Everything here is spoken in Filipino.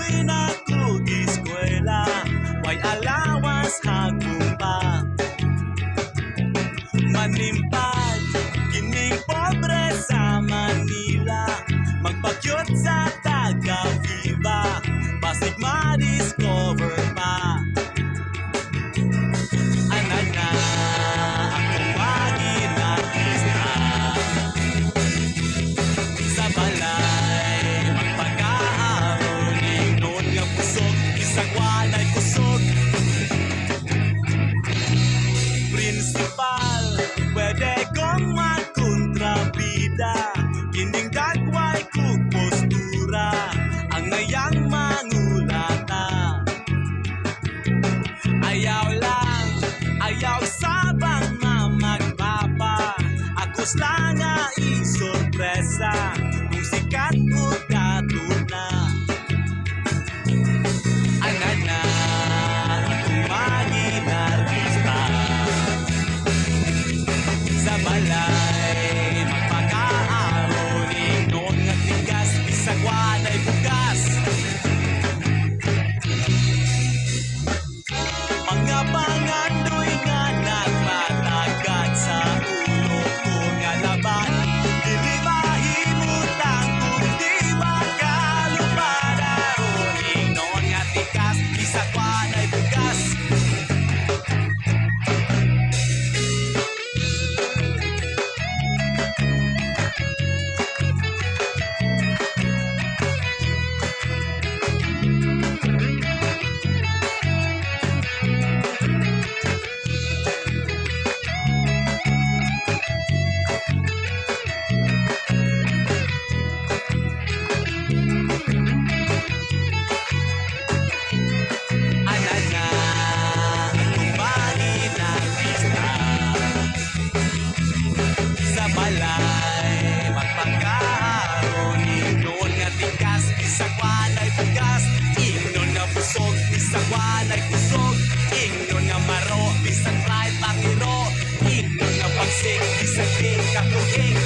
Dito'y nag-eskwela, may allowance hagong pa. Manimpad, kining pobre sa Manila, magpakyot sa taga-Viva, basig ma-discover pa. Ana na akong maging artista, sa balay magpag-aaron, ingnon nga pusog, isang walay kusog. Principal, pwede kong magkontrabida, kining dagway kong postura, ang ngayang mangulata. Ayaw lang, ayaw sabang magpapa, akos lang nga isorpresa, kung sikat o katuna. Ana na akong maging artista, sa balay magpag-aaron, ingnon nga tigas, bisag walay bugas. Mga pangandoy nga nagpatagad sa ulo ko nga laban, dili mahimutang kung di makalupadaron, ingnon nga tigas, bisag walay bugas. Ana na akong maging artista, sa balay magpag-aaron, ingnon nga tigas, bisag walay bugas. Ingnon nga busog, bisag walay kusog. Ingnon nga maro, bisag right pakiro. Ingnon nga pagsik, bisag di kakuging.